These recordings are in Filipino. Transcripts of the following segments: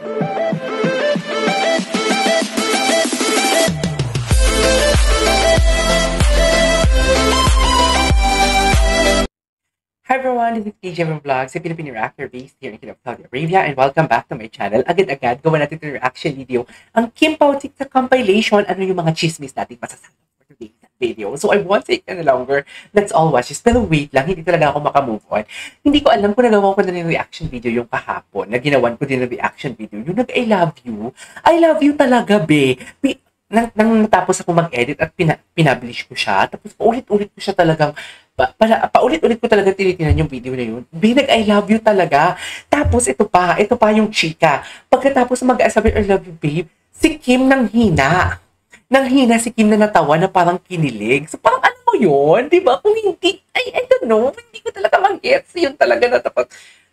Hi everyone, this is TJ from Vlogs, a Filipino reactor based here in Saudi Arabia, and welcome back to my channel. Agad-agad, gawa natin ito reaction video. Ang Kim Pao TikTok compilation, ano yung mga chismis natin masasabi for today's video. So I won't take any longer, let's all watch this. Pero wait lang, hindi talaga ako makamove on. Hindi ko alam kung nagawa ko na ng reaction video yung kahapon, na ginawan ko din ng reaction video. Yung nag-I love you talaga, be. Nang natapos ako mag-edit at pinablish ko siya, tapos paulit-ulit ko siya talagang, paulit-ulit ko talaga tinitingnan yung video na yun. Binag, I love you talaga. Tapos ito pa yung chika. Pagkatapos mag-asabi, I love you, babe, si Kim nanghina si Kim na natawa na parang kinilig. So parang ano mo yun, di ba? Kung hindi, I don't know, hindi ko talaga mag-gets. Yun talaga na tapos.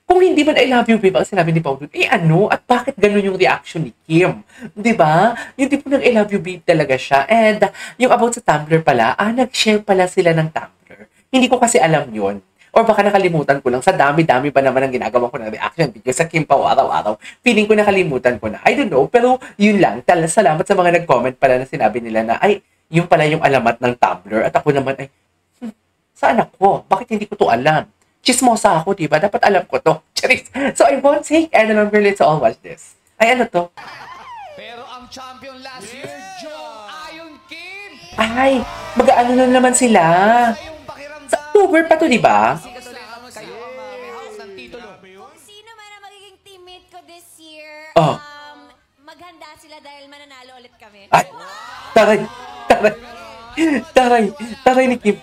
Kung hindi man I love you, babe, ang sinabi ni Pao doon, ano? At bakit ganun yung reaction ni Kim? Di ba? Yung tipo ng I love you, babe talaga siya. And yung about sa Tumblr pala, nag-share pala sila ng Tumblr. Hindi ko kasi alam yun. Or baka nakalimutan ko lang. Sa dami-dami pa naman ang ginagawa ko ng reaction video sa Kim Pao araw-araw. Feeling ko nakalimutan ko na. I don't know. Pero yun lang. Salamat sa mga nag-comment pala na sinabi nila na, yun pala yung alamat ng Tumblr. At ako naman, saan ako? Bakit hindi ko to alam? Chismosa ako, diba? Dapat alam ko to. Charis. So, I won't take any longer. Let's all watch this. Ano to? Pero ang champion last year, Ayon Kim! Mag-ano na naman sila. Sa October pa to, diba? Kayo ang may hawak ng titulo. Kung sino man ang magiging teammate ko this year, maghanda sila dahil mananalo ulit kami. Taray ni Kim.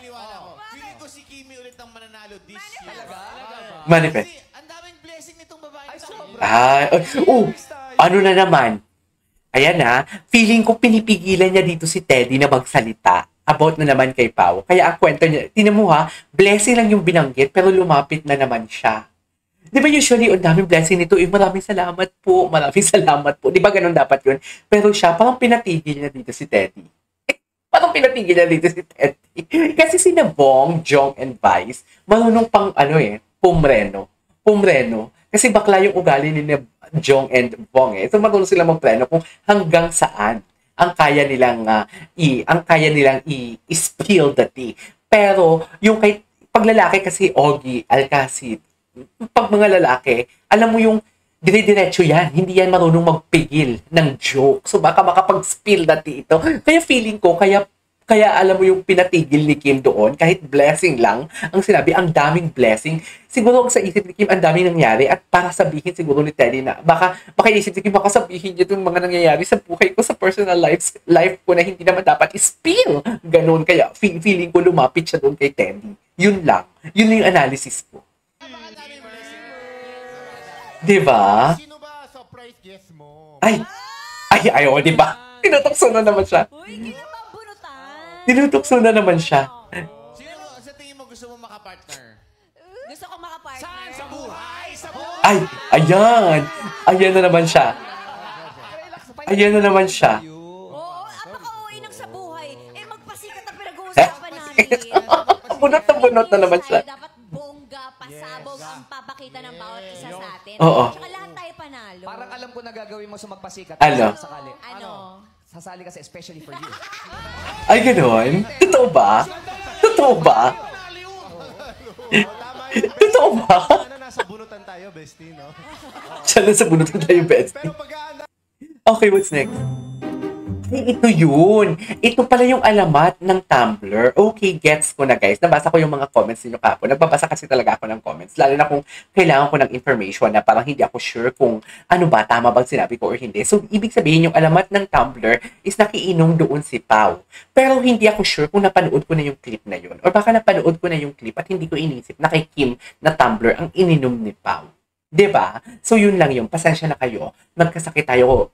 Manifest. Ang daming blessing nitong babae. Ano na naman? Ayan feeling ko pinipigilan niya dito si Teddy na magsalita about na naman kay Pao. Kaya ang kwento niya, tinan mo blessing lang yung binanggit pero lumapit na naman siya. Di ba usually, ang daming blessing nito, maraming salamat po. Di ba ganun dapat yun? Pero siya, parang pinatigil niya dito si Teddy. Kasi sina Bong, Jong, and Vice, marunong pang pumreno. Kasi bakla yung ugali ni Jong and Bong So marunong sila magpreno kung hanggang saan ang kaya nilang i-spill the tea. Pero yung pag lalaki kasi Ogie, Alcacid, pag mga lalaki, alam mo yung dire-diretso yan. Hindi yan marunong magpigil ng joke. So baka makapag-spill the tea ito. Kaya feeling ko, kaya alam mo yung pinatigil ni Kim doon, kahit blessing lang, ang sinabi, ang daming blessing. Siguro sa isip ni Kim, ang daming nangyari at para sabihin siguro ni Teddy na, baka isip ni Kim, baka sabihin niya itong mga nangyayari sa buhay ko, sa personal life ko na hindi naman dapat i-spill. Ganun, kaya feeling ko lumapit siya doon kay Teddy. Yun lang. Yun yung analysis ko. Diba? Sino ba surprise guest mo? Diba? Tinutokso na naman siya. Tinutokso na naman siya. Sino sa tingin mo gusto mo makapartner? Gusto ko makapartner. Saan? Sa buhay? Ayan. Ayan na naman siya. Oo, apaka-uwi ng sa buhay. Magpasikat ang pinag-uusapan natin. Bunot na naman siya. Dapat bongga, pasabog ang papakita ng bawat isa sa atin. Oo. Tsaka lahat tayo panalo. Parang alam ko na gagawin mo sa magpasikat. Ano? Sakali. Ano? Sasali kasi especially for you. Ay, gano'n? Totoo ba? Nasa bunutan tayo, bestie, no? Siya nasa bunutan tayo, bestie. Pero pag-aana... Okay, what's next? Ito yun. Ito pala yung alamat ng Tumblr. Okay, gets ko na guys. Nabasa ko yung mga comments ninyo kapo. Nagbabasa kasi talaga ako ng comments. Lalo na kung kailangan ko ng information na parang hindi ako sure kung ano ba, tama bang sinabi ko or hindi. So, ibig sabihin yung alamat ng Tumblr is nakiinom doon si Pao. Pero hindi ako sure kung napanood ko na yung clip na yun. Or baka napanood ko na yung clip at hindi ko inisip na kay Kim na Tumblr ang ininom ni Pao. Diba? So, yun lang yung pasensya na kayo. Magkasakit tayo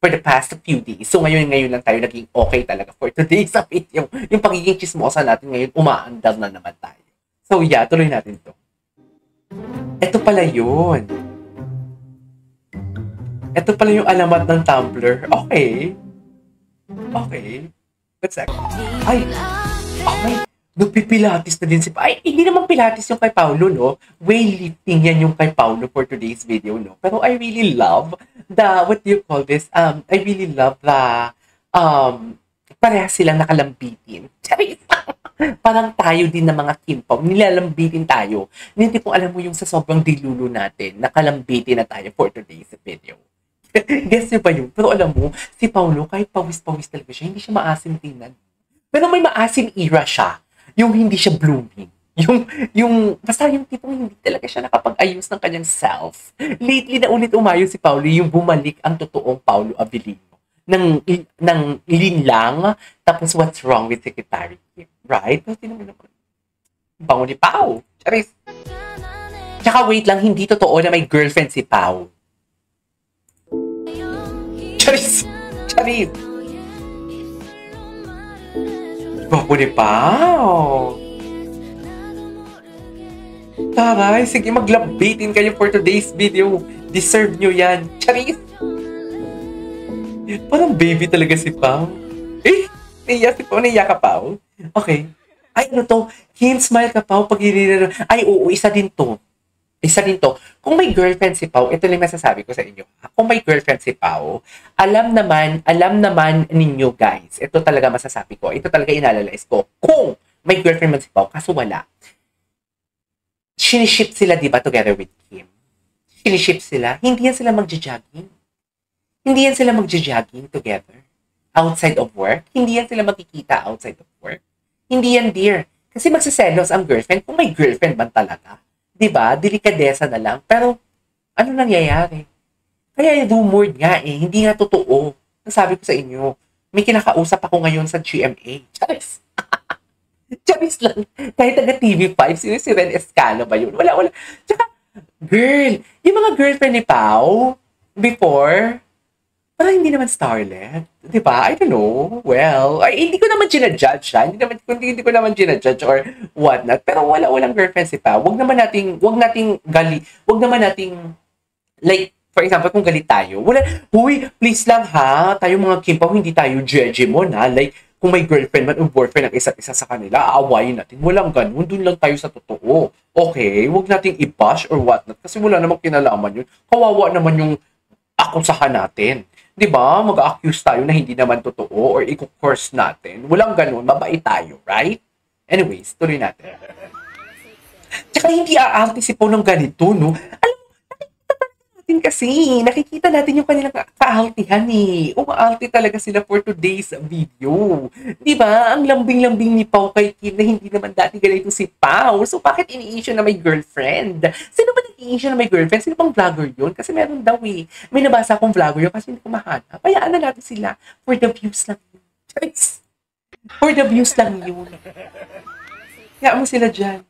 for the past few days. So, ngayon lang tayo naging okay talaga for today's video. Yung pagiging chismosa natin ngayon, umaandar na naman tayo. So, yeah, tuloy natin to. Ito pala yun. Ito pala yung alamat ng Tumblr. Okay. What's that? Nagpipilates na din si hindi naman pilates yung kay Paolo, no? Weightlifting yan yung kay Paolo for today's video, no? Pero I really love what do you call this? I really love the, parehas silang nakalambitin. Parang tayo din ng mga Kim-pop, nilalambitin tayo. Hindi po alam mo yung sa sobrang dilulo natin, nakalambitin na tayo for today's video. Guess niyo ba yun? Pero alam mo, si Paulo, kahit pawis-pawis talaga siya, hindi siya maasim tingnan. Pero may maasim era siya. Yung hindi siya blooming. Basta yung tipong hindi talaga siya nakapag-ayos ng kanyang self. Lately na ulit umayo si Paulo, yung bumalik ang totoong Paulo Abilino. ng linlang, tapos what's wrong with Secretary Kim, right? Kasi naman naman, bango ni Pao. Charis. Tsaka wait lang, hindi totoo na may girlfriend si Pao. Charis. Charis. Bango ni Pao. Taray, sige, maglabitin kayo for today's video. Deserve nyo yan. Charis. Parang baby talaga si Pao. Naiya si Pao. Naiya ka, Pao? Okay. Ay, ano to? Kim, smile ka, Pao. Pag ay, oo, isa din to. Isa din to. Kung may girlfriend si Pao, ito lang masasabi ko sa inyo. Kung may girlfriend si Pao, alam naman ninyo, guys. Ito talaga masasabi ko. Ito talaga inalalais ko. Kung may girlfriend man si Pao, kaso wala. Siniship sila, diba, together with Kim? Siniship sila. Hindi yan sila magja-jogging. Hindi yan sila magja-jogging together outside of work. Hindi yan sila makikita outside of work. Hindi yan, dear. Kasi magsiselos ang girlfriend kung may girlfriend man talaga. Diba? Delikadesa na lang. Pero, ano nangyayari? Kaya rumored nga eh. Hindi nga totoo. Nasabi ko sa inyo, may kinakausap ako ngayon sa GMA. Charis. Charis lang. Kahit taga TV5, si Ren Escalo ba yun? Wala. Tsaka, girl, yung mga girlfriend ni Pao, before, parang hindi naman starlet. Diba? I don't know. Well, hindi ko naman ginajudge ha. Hindi ko naman ginajudge or whatnot. Pero walang girlfriend si Pao. Wag naman nating like, for example, kung galit tayo, huy, please lang ha, tayo mga Kim Pao, hindi tayo judge mo na. Like, kung may girlfriend man o boyfriend ang isa't isa sa kanila, aawayin natin. Walang ganun. Doon lang tayo sa totoo. Okay? Huwag nating i-bash or whatnot. Kasi wala namang kinalaman yun. Kawawa naman yung akusahan natin. Diba? Mag-accuse tayo na hindi naman totoo or i-curse natin. Walang ganun. Mabait tayo. Right? Anyways, tuloy natin. Tsaka hindi aarte si Pao ng ganito, no? Alam mo, nakikita natin yung kanilang kaaltihan eh. Umaalti talaga sila for today's video. Diba? Ang lambing-lambing ni Pao kay Kim na hindi naman dati ganito si Pao. So, bakit ini-issue na may girlfriend? Sino ba nag-i-issue na may girlfriend? Sino pang vlogger yun? Kasi meron daw eh. May nabasa akong vlogger yun kasi hindi ko mahanap. Hayaan na natin sila for the views lang yun. For the views lang yun. Hayaan mo sila dyan.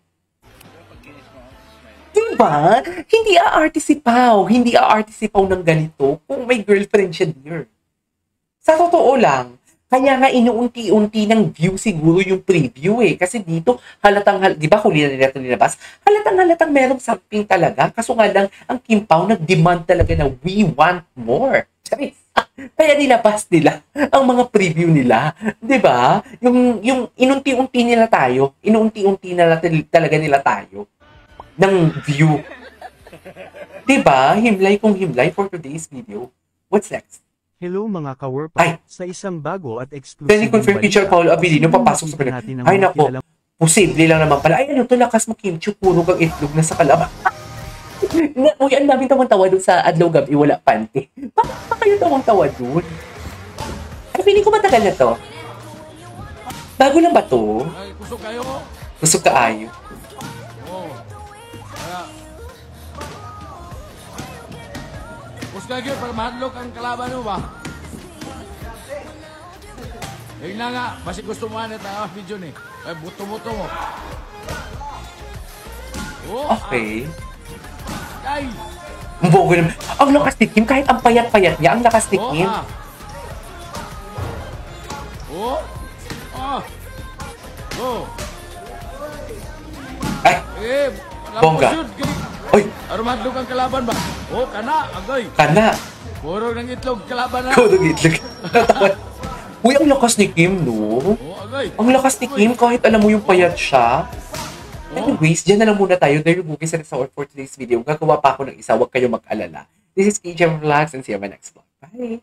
Diba? Hindi aarte si Pao. Hindi aarte si Pao ng ganito kung may girlfriend siya, dear. Sa totoo lang, kaya nga inuunti-unti ng view siguro yung preview eh. Kasi dito, di ba huli na nila ito nilabas? Halatang merong something talaga. Kaso nga lang, ang Kim Pao nag-demand talaga na we want more. Kaya nilabas nila ang mga preview nila. Diba? Yung inunti-unti nila tayo, inuunti-unti na talaga nila tayo ng view. Diba? Himlay kung himlay for today's video. What's next? Hello mga ka-warpa. Ay! Sa isang bago at exclusive Then confirm teacher Paulo Abilino papasok sa kanila. Ay nako, posible lang naman pala. Ay ano to, lakas mo Kim Chu, puro kang itlog na sa kalaban. Uy, ang daming tawang-tawa doon sa Adlaw Gabi, wala panty. Bakit pa kayo tawang-tawa doon? Ay, feeling ko matagal na to. Bago lang ba to? Ay, kusog kayo. Kusog kaayo. Kaya para mahadlok ang kalaban mo ba? Yun na nga, basi gusto mo anit ang video ni. Ay, buto-buto mo. Oh, Okay. Ay! Ang bogo naman. Ang lakas ni Kim, kahit ang payat-payat niya, ang lakas ni Kim. Oh! Oh! Ay, bongga. Oy! Aron mahadlok ang kalaban ba? Oh, kana, agay. Kana. Puro ng itlog, kalaban na. Kodog itlog. Uy, ang lakas ni Kim, no? Oh, agay. Ang lakas ni Kim, kahit alam mo yung payat siya. Anyways, dyan na lang muna tayo. There you go, sa for today's video. Gagawa pa ako ng isa, huwag kayo mag-alala. This is KJ Vlogs and see you on my next vlog. Bye!